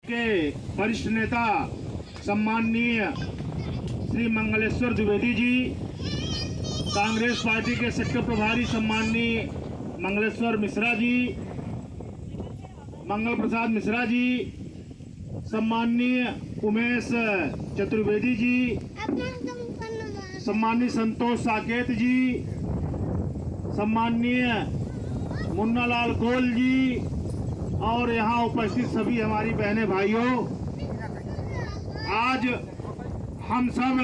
के वरिष्ठ नेता सम्माननीय श्री मंगलेश्वर द्विवेदी जी, कांग्रेस पार्टी के सेक्टर प्रभारी सम्माननीय मंगलेश्वर मिश्रा जी, मंगल प्रसाद मिश्रा जी, सम्माननीय उमेश चतुर्वेदी जी, सम्माननीय संतोष साकेत जी, सम्माननीय मुन्नालाल कोल जी और यहाँ उपस्थित सभी हमारी बहनें भाइयों, आज हम सब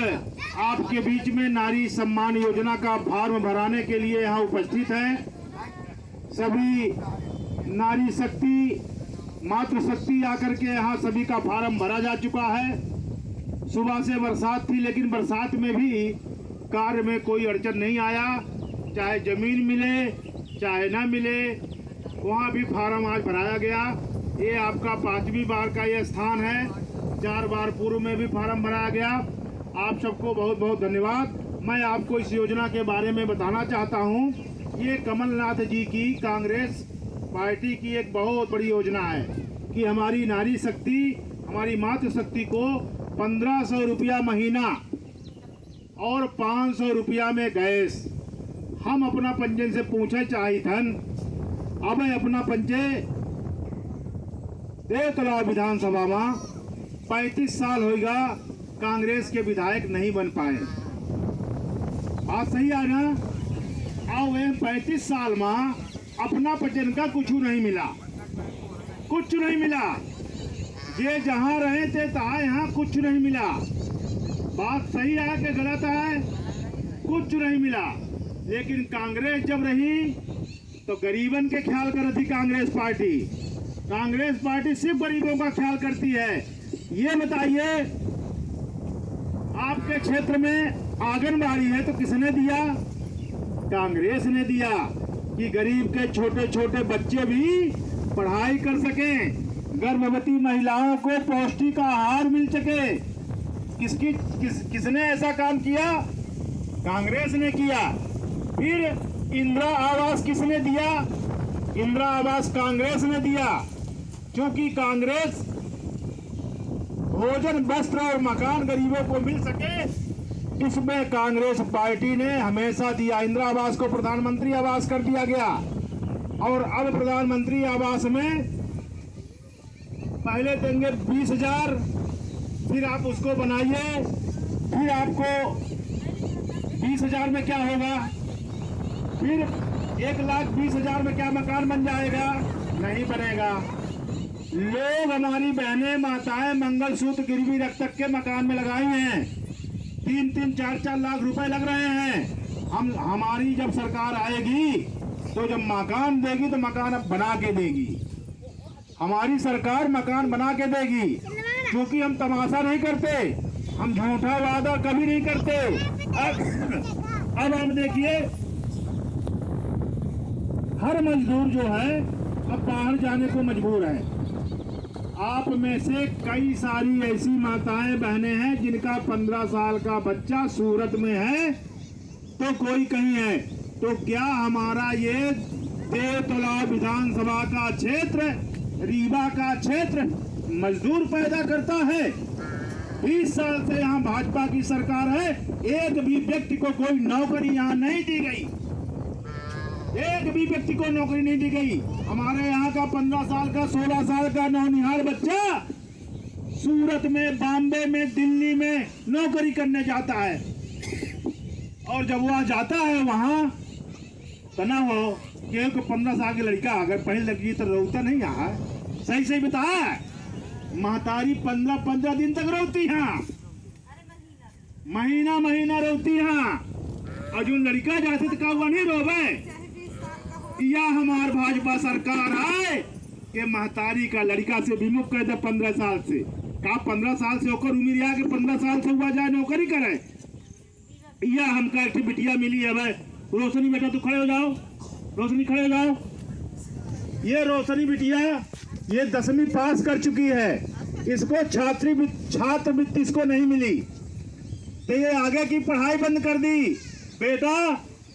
आपके बीच में नारी सम्मान योजना का फॉर्म भराने के लिए यहाँ उपस्थित हैं। सभी नारी शक्ति, मातृशक्ति आकर के यहाँ सभी का फॉर्म भरा जा चुका है। सुबह से बरसात थी, लेकिन बरसात में भी कार्य में कोई अड़चन नहीं आया। चाहे जमीन मिले चाहे ना मिले, वहाँ भी फार्म आज भराया गया। ये आपका 5वीं बार का ये स्थान है। 4 बार पूर्व में भी फार्म भराया गया। आप सबको बहुत बहुत धन्यवाद। मैं आपको इस योजना के बारे में बताना चाहता हूँ। ये कमलनाथ जी की कांग्रेस पार्टी की एक बहुत बड़ी योजना है कि हमारी नारी शक्ति, हमारी मातृशक्ति को 1500 रुपया महीना और 500 रुपया में गैस। हम अपना पंजन से पूछे चाहे धन, अब अपना पंचे देवतला विधानसभा में 35 साल होगा कांग्रेस के विधायक नहीं बन पाए। बात सही है ना? आओ 35 साल में अपना पचन का कुछ नहीं मिला, कुछ नहीं मिला। ये जहां रहे थे तहां यहाँ कुछ नहीं मिला। बात सही है कि गलत है? कुछ नहीं मिला। लेकिन कांग्रेस जब रही तो गरीबन के ख्याल कर रही कांग्रेस पार्टी। कांग्रेस पार्टी सिर्फ गरीबों का ख्याल करती है। ये बताइए, आपके क्षेत्र में आंगनबाड़ी है तो किसने दिया? कांग्रेस ने दिया कि गरीब के छोटे छोटे बच्चे भी पढ़ाई कर सकें, गर्भवती महिलाओं को पौष्टिक आहार मिल सके। किसने ऐसा काम किया? कांग्रेस ने किया। फिर इंदिरा आवास किसने दिया? इंदिरा आवास कांग्रेस ने दिया। क्योंकि कांग्रेस भोजन, वस्त्र और मकान गरीबों को मिल सके, इसमें कांग्रेस पार्टी ने हमेशा दिया। इंदिरा आवास को प्रधानमंत्री आवास कर दिया गया और अब प्रधानमंत्री आवास में पहले देंगे 20,000, फिर आप उसको बनाइए, फिर आपको 20,000 में क्या होगा? फिर 1,20,000 में क्या मकान बन जाएगा? नहीं बनेगा। लोग, हमारी बहनें माताएं मंगलसूत्र गिरवी रख तक के मकान में लगाई हैं। 3-3, 4-4 लाख रुपए लग रहे हैं। हमारी जब सरकार आएगी तो जब मकान देगी तो मकान अब बना के देगी। हमारी सरकार मकान बना के देगी, क्योंकि हम तमाशा नहीं करते, हम झूठा वादा कभी नहीं करते। अब आप देखिए, हर मजदूर जो है अब बाहर जाने को मजबूर है। आप में से कई सारी ऐसी माताएं बहनें हैं जिनका 15 साल का बच्चा सूरत में है तो कोई कहीं है। तो क्या हमारा ये देवतला विधानसभा का क्षेत्र, रीवा का क्षेत्र मजदूर पैदा करता है? 20 साल से यहाँ भाजपा की सरकार है, एक भी व्यक्ति को कोई नौकरी यहाँ नहीं दी गई। एक भी व्यक्ति को नौकरी नहीं दी गई। हमारे यहाँ का 15 साल का, 16 साल का नौनिहाल बच्चा सूरत में, बॉम्बे में, दिल्ली में नौकरी करने जाता है। और जब वह जाता है वहां तो ना हो कि 15 साल की लड़का अगर पढ़ी लगी तो रोता नहीं यहाँ। सही सही बता, महतारी 15 दिन तक रोती हैं, महीना महीना रोती हैं। और जो लड़का जाते तो का नहीं रोवे। या हमार भाजपा सरकार आए कि महतारी का लड़का से विमुख कर दे 15 साल से। का 15 साल से होकर उम्र आ के 15 साल से हुआ जाए नौकरी करे। या हमका एक बिटिया मिली है भाई, रोशनी बेटा तू खड़े हो जाओ, रोशनी खड़े हो जाओ। ये रोशनी बिटिया ये 10वीं पास कर चुकी है, इसको छात्रवृत्ति इसको नहीं मिली तो ये आगे की पढ़ाई बंद कर दी। बेटा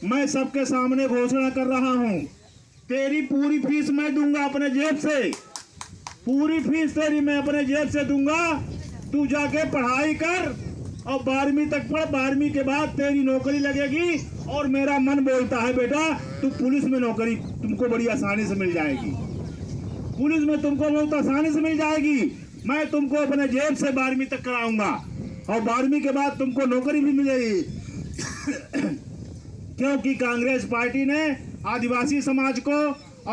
मैं सबके सामने घोषणा कर रहा हूं, तेरी पूरी फीस मैं दूंगा अपने जेब से। पूरी फीस तेरी मैं अपने जेब से दूंगा। तू जाके पढ़ाई कर और 12वीं तक पढ़। 12वीं के बाद तेरी नौकरी लगेगी। और मेरा मन बोलता है बेटा तू पुलिस में नौकरी तुमको बड़ी आसानी से मिल जाएगी। पुलिस में तुमको बहुत आसानी से मिल जाएगी। मैं तुमको अपने जेब से 12वीं तक कराऊंगा और 12वीं के बाद तुमको नौकरी भी मिलेगी। क्योंकि कांग्रेस पार्टी ने आदिवासी समाज को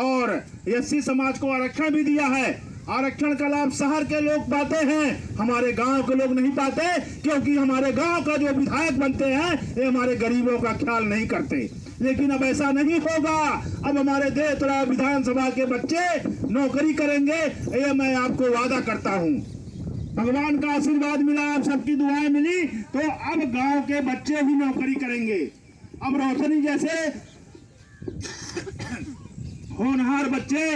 और एससी समाज को आरक्षण भी दिया है। आरक्षण का लाभ शहर के लोग पाते हैं, हमारे गांव के लोग नहीं पाते। क्योंकि हमारे गांव का जो विधायक बनते हैं ये हमारे गरीबों का ख्याल नहीं करते। लेकिन अब ऐसा नहीं होगा। अब हमारे देवतला विधानसभा के बच्चे नौकरी करेंगे, ये मैं आपको वादा करता हूँ। भगवान का आशीर्वाद मिला, आप सबकी दुआएं मिली, तो अब गांव के बच्चे भी नौकरी करेंगे। अब रोशनी जैसे होनहार बच्चे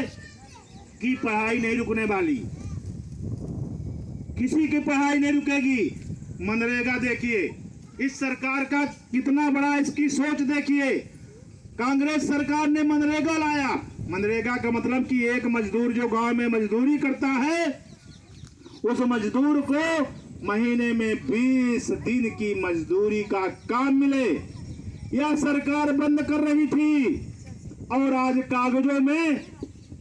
की पढ़ाई नहीं रुकने वाली, किसी की पढ़ाई नहीं रुकेगी। मनरेगा देखिए, इस सरकार का कितना बड़ा इसकी सोच देखिए। कांग्रेस सरकार ने मनरेगा लाया। मनरेगा का मतलब कि एक मजदूर जो गांव में मजदूरी करता है उस मजदूर को महीने में 20 दिन की मजदूरी का काम मिले। यह सरकार बंद कर रही थी और आज कागजों में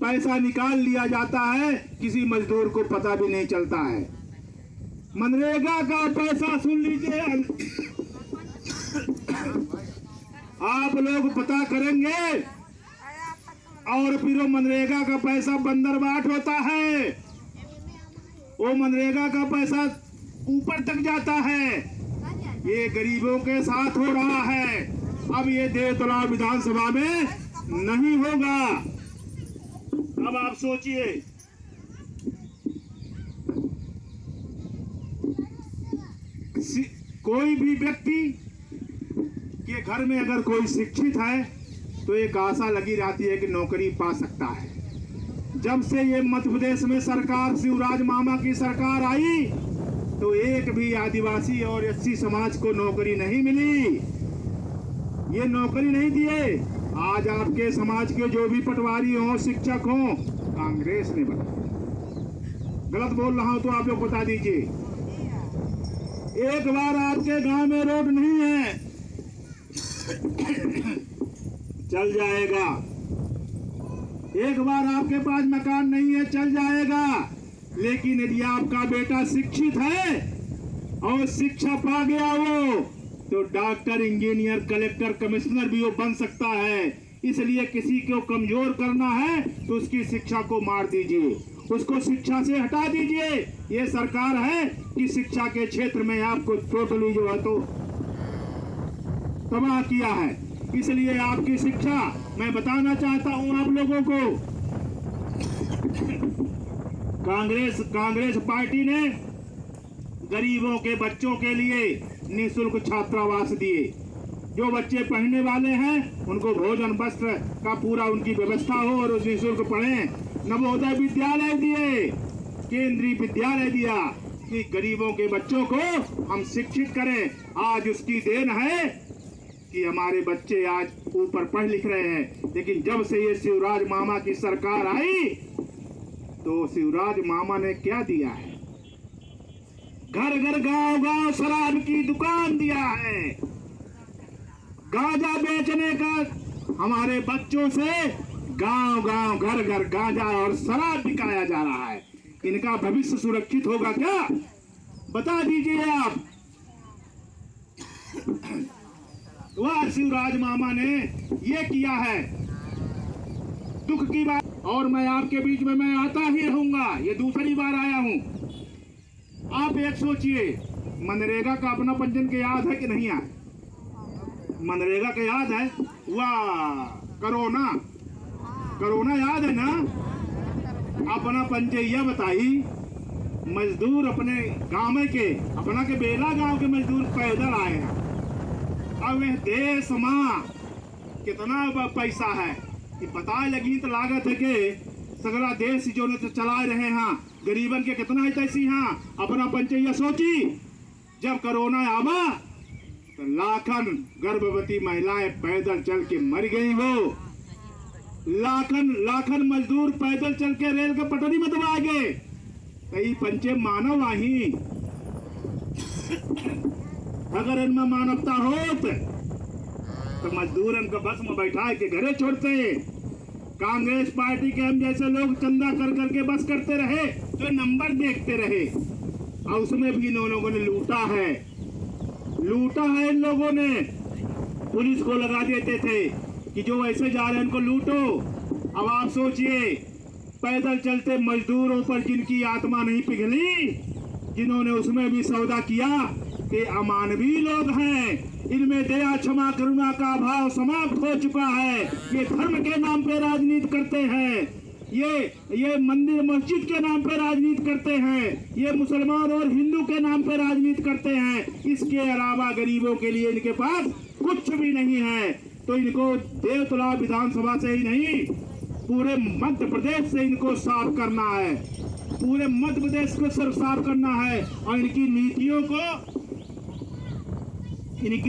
पैसा निकाल लिया जाता है, किसी मजदूर को पता भी नहीं चलता है। मनरेगा का पैसा सुन लीजिए, आप लोग पता करेंगे और फिर वो मनरेगा का पैसा बंदरबाट होता है। वो मनरेगा का पैसा ऊपर तक जाता है। ये गरीबों के साथ हो रहा है। अब ये देवतला विधानसभा में नहीं होगा। अब आप सोचिए, कोई भी व्यक्ति के घर में अगर कोई शिक्षित है तो एक आशा लगी रहती है कि नौकरी पा सकता है। जब से ये मध्य प्रदेश में सरकार शिवराज मामा की सरकार आई तो एक भी आदिवासी और एससी समाज को नौकरी नहीं मिली। ये नौकरी नहीं दिए। आज आपके समाज के जो भी पटवारी हो, शिक्षक हो, कांग्रेस ने बनाया। गलत बोल रहा हूं तो आप लोग बता दीजिए। एक बार आपके गांव में रोड नहीं है, चल जाएगा। एक बार आपके पास मकान नहीं है, चल जाएगा। लेकिन यदि आपका बेटा शिक्षित है और शिक्षा पा गया वो, तो डॉक्टर, इंजीनियर, कलेक्टर, कमिश्नर भी वो बन सकता है। इसलिए किसी को कमजोर करना है तो उसकी शिक्षा को मार दीजिए, उसको शिक्षा से हटा दीजिए। ये सरकार है कि शिक्षा के क्षेत्र में आपको टोटली जो है तो तबाह किया है। इसलिए आपकी शिक्षा, मैं बताना चाहता हूं आप लोगों को, कांग्रेस पार्टी ने गरीबों के बच्चों के लिए निःशुल्क छात्रावास दिए। जो बच्चे पढ़ने वाले हैं उनको भोजन वस्त्र का पूरा उनकी व्यवस्था हो और निःशुल्क पढ़ें। नवोदय विद्यालय दिए, केंद्रीय विद्यालय दिया कि गरीबों के बच्चों को हम शिक्षित करें। आज उसकी देन है कि हमारे बच्चे आज ऊपर पढ़ लिख रहे हैं। लेकिन जब से ये शिवराज मामा की सरकार आई तो शिवराज मामा ने क्या दिया है? घर घर गांव गांव शराब की दुकान दिया है। गांजा बेचने का हमारे बच्चों से गांव गांव घर घर गांजा और शराब बिकाया जा रहा है। इनका भविष्य सुरक्षित होगा क्या? बता दीजिए आप। वह शिवराज मामा ने ये किया है। दुख की बात, और मैं आपके बीच में मैं आता ही रहूंगा। ये दूसरी बार आया हूं। आप एक सोचिए, मनरेगा का अपना पंजीयन के याद है कि नहीं याद? मनरेगा का याद है? वाह, कोरोना याद है ना? अपना पंचैया बताई। मजदूर अपने गांव के, अपना के बेला गांव के मजदूर पैदल आए हैं। अब देश मां कितना पैसा है कि पता लगी तो लागत है कि सगला देश जो ने तो चला रहे हैं। गरीबन के कितना है तैसी हाँ अपना पंचैया सोची। जब कोरोना आवा तो लाखन गर्भवती महिलाएं पैदल चल के मर गई हो। लाखन लाखन मजदूर पैदल चल के रेल के पटरी में दबा गए। कई पंचे मानव आही, अगर इनमें मानवता होत तो मजदूर इनको बस में बैठा के घरे छोड़ते। कांग्रेस पार्टी के हम जैसे लोग चंदा कर करके बस करते रहे, तो नंबर देखते रहे, और उसमें भी इन लोगों ने लूटा है इन लोगों ने। पुलिस को लगा देते थे कि जो ऐसे जा रहे हैं उनको लूटो। अब आप सोचिए, पैदल चलते मजदूरों पर जिनकी आत्मा नहीं पिघली, जिन्होंने उसमें भी सौदा किया, ये अमानवीय लोग हैं। इनमें दया क्षमा करुणा का भाव समाप्त हो चुका है। ये धर्म के नाम पे राजनीति करते हैं, ये मंदिर मस्जिद के नाम पे राजनीति करते हैं, ये मुसलमान और हिंदू के नाम पे राजनीति करते हैं। इसके अलावा गरीबों के लिए इनके पास कुछ भी नहीं है। तो इनको देवतला विधानसभा से ही नहीं, पूरे मध्य प्रदेश से इनको साफ करना है, पूरे मध्य प्रदेश को साफ करना है। और इनकी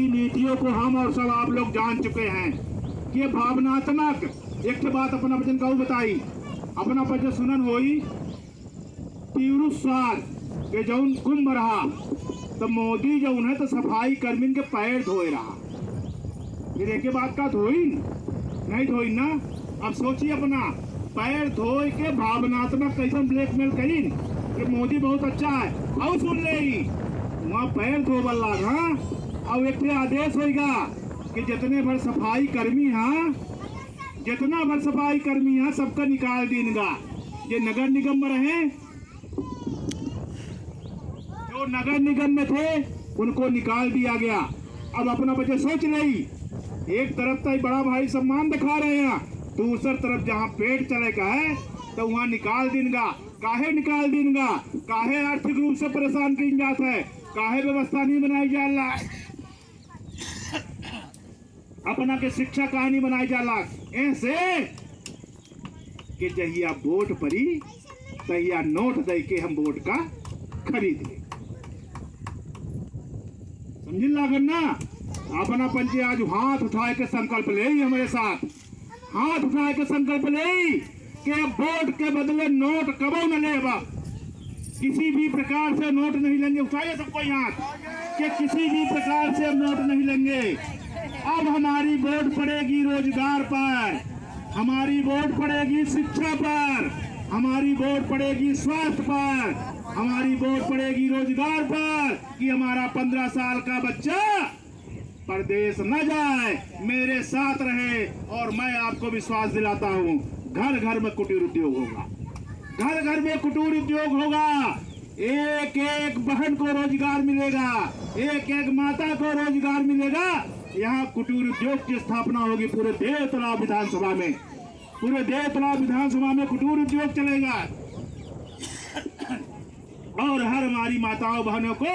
नीतियों को हम और सब आप लोग जान चुके हैं कि भावनात्मक। एक बात अपना वचन कहूँ बताई, अपना वचन सुनन होई तीव्र स्वार के जौन कुंभ रहा, तो मोदी जो उन्हें तो सफाई कर्मी के पैर धोए रहा, फिर एक बात का धोई नहीं धोई ना। अब सोचिए, अपना पैर धोए के भावनात्मक कैसे ब्लैकमेल करी कि मोदी बहुत अच्छा है। और सुन ले, वहाँ पैर धो बल्ला हाँ, और एक आदेश होगा कि जितने भर सफाई कर्मी हैं सबका निकाल देगा। ये नगर निगम में रहे, जो नगर निगम में थे उनको निकाल दिया गया। अब अपना बच्चे सोच रही, एक तरफ तो बड़ा भाई सम्मान दिखा रहे हैं, दूसरी तरफ जहाँ पेट चले का है तो वहाँ निकाल देगा। काहे निकाल देगा? काहे आर्थिक रूप से परेशान की जात है, काहे व्यवस्था नहीं बनाई जा रहा, अपना के शिक्षा काहे नहीं बनाई जा रहा। ऐसे कि जहिया वोट पड़ी तहिया नोट दे के हम वोट का खरीद ले। समझ लागन ना? अपना पंचे आज हाथ उठाए के संकल्प ले, हमारे साथ हाथ उठाए के संकल्प ले कि वोट के बदले नोट कबो न ले। किसी भी प्रकार से नोट नहीं लेंगे। उठाइए सबको हाथ कि किसी भी प्रकार से नोट नहीं लेंगे। अब हमारी वोट पड़ेगी रोजगार पर, हमारी वोट पड़ेगी शिक्षा पर, हमारी वोट पड़ेगी स्वास्थ्य पर, हमारी वोट पड़ेगी रोजगार पर, कि हमारा 15 साल का बच्चा परदेश न जाए, मेरे साथ रहे। और मैं आपको विश्वास दिलाता हूँ, घर घर में कुटीर उद्योग होगा, घर घर में कुटीर उद्योग होगा। एक एक बहन को रोजगार मिलेगा, एक एक माता को रोजगार मिलेगा। यहाँ कुटीर उद्योग की स्थापना होगी पूरे देवतला विधानसभा में, पूरे देवतला विधानसभा में कुटीर उद्योग चलेगा। और हर हमारी माताओं बहनों को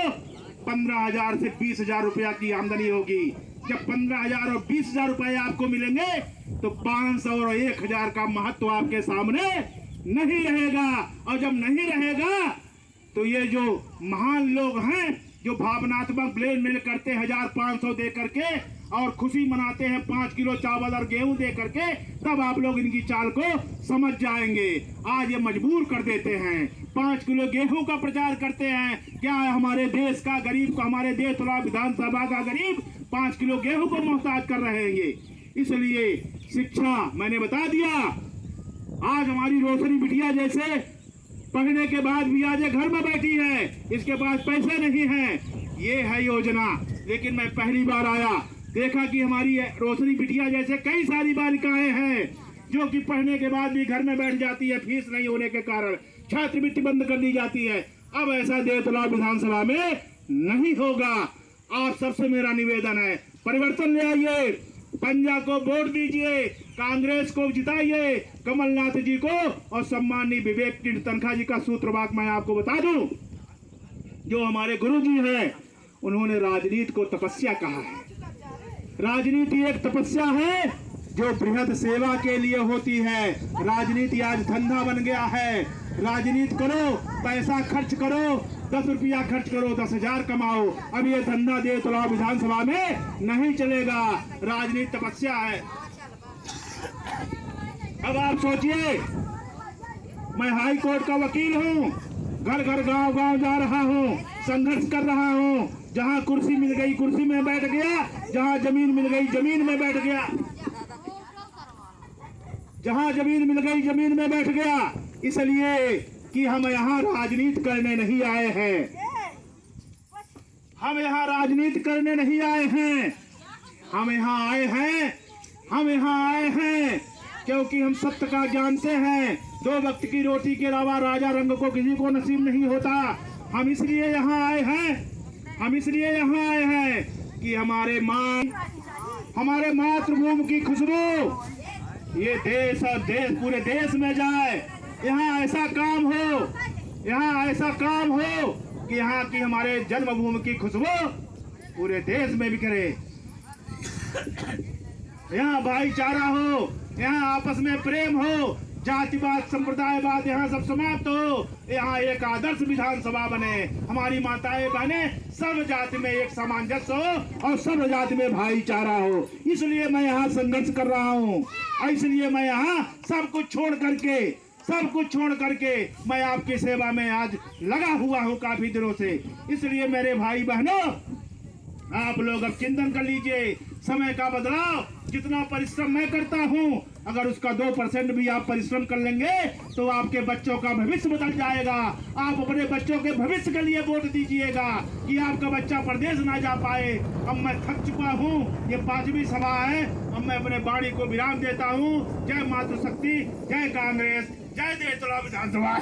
15,000 से 20,000 रुपया की आमदनी होगी। जब 15,000 और 20,000 रुपए आपको मिलेंगे तो 500 और 1,000 का महत्व आपके सामने नहीं रहेगा। और जब नहीं रहेगा तो ये जो महान लोग हैं जो भावनात्मक ब्लैकमेल करते 1,500 दे करके और खुशी मनाते हैं 5 किलो चावल और गेहूं दे करके, तब आप लोग इनकी चाल को समझ जाएंगे। आज ये मजबूर कर देते हैं, 5 किलो गेहूं का प्रचार करते हैं। क्या है, हमारे देश का गरीब को, हमारे देवतला विधानसभा का गरीब 5 किलो गेहूं को मोहताज कर रहे हैं ये। इसलिए शिक्षा मैंने बता दिया। आज हमारी रोशनी बिटिया जैसे पढ़ने के बाद भी आज घर में बैठी है, इसके पास पैसे नहीं है, ये है योजना। लेकिन मैं पहली बार आया, देखा कि हमारी रोशनी बिटिया जैसे कई सारी बालिकाएं हैं जो कि पढ़ने के बाद भी घर में बैठ जाती है, फीस नहीं होने के कारण छात्रवृत्ति बंद कर दी जाती है। अब ऐसा देवतला विधानसभा में नहीं होगा। आप सबसे मेरा निवेदन है, परिवर्तन ले आइए, पंजा को वोट दीजिए, कांग्रेस को जिताइए, कमलनाथ जी को। और सम्माननीय विवेक तनखा जी का सूत्र वाक्य मैं आपको बता दूं, जो हमारे गुरु जी हैं, उन्होंने राजनीति को तपस्या कहा है। राजनीति एक तपस्या है जो बृहद सेवा के लिए होती है। राजनीति आज धंधा बन गया है। राजनीति करो, पैसा खर्च करो, 10 रुपया खर्च करो, 10,000 कमाओ। अब ये धंधा देवतला विधानसभा में नहीं चलेगा। राजनीति तपस्या है। अब आप सोचिए, मैं हाई कोर्ट का वकील हूँ, घर घर गांव गांव जा रहा हूँ, संघर्ष कर रहा हूँ। जहाँ कुर्सी मिल गई कुर्सी में बैठ गया, जहाँ जमीन मिल गई जमीन में बैठ गया, जहाँ जमीन मिल गई जमीन में बैठ गया। इसलिए कि हम यहाँ राजनीति करने नहीं आए हैं, हम यहाँ राजनीति करने नहीं आए हैं, हम यहाँ आए हैं क्योंकि हम सत्य का जानते हैं। 2 वक्त की रोटी के अलावा राजा रंग को किसी को नसीब नहीं होता। हम इसलिए यहाँ आए हैं कि हमारे मातृभूमि की खुशबू ये देश और पूरे देश में जाए। यहाँ ऐसा काम हो कि यहाँ की हमारे जन्मभूमि की खुशबू पूरे देश में बिखरे। यहाँ भाईचारा हो, यहाँ आपस में प्रेम हो, जातिवाद संप्रदायवाद यहाँ सब समाप्त हो। यहाँ एक आदर्श विधानसभा बने, हमारी माताएं बहनें सर्व जाति में एक सामंजस्य हो और सर्व जाति में भाईचारा हो। इसलिए मैं यहाँ संघर्ष कर रहा हूँ, इसलिए मैं यहाँ सब कुछ छोड़ करके मैं आपकी सेवा में आज लगा हुआ हूँ काफी दिनों से। इसलिए मेरे भाई बहनों, आप लोग अब चिंतन कर लीजिए, समय का बदलाव। जितना परिश्रम मैं करता हूँ, अगर उसका 2% भी आप परिश्रम कर लेंगे तो आपके बच्चों का भविष्य बदल जाएगा। आप अपने बच्चों के भविष्य के लिए वोट दीजिएगा कि आपका बच्चा प्रदेश ना जा पाए। अब मैं थक चुका हूँ, ये 5वीं सभा है, अब मैं अपने वाणी को विराम देता हूँ। जय मातृशक्ति, जय कांग्रेस, जय देश विधानसभा।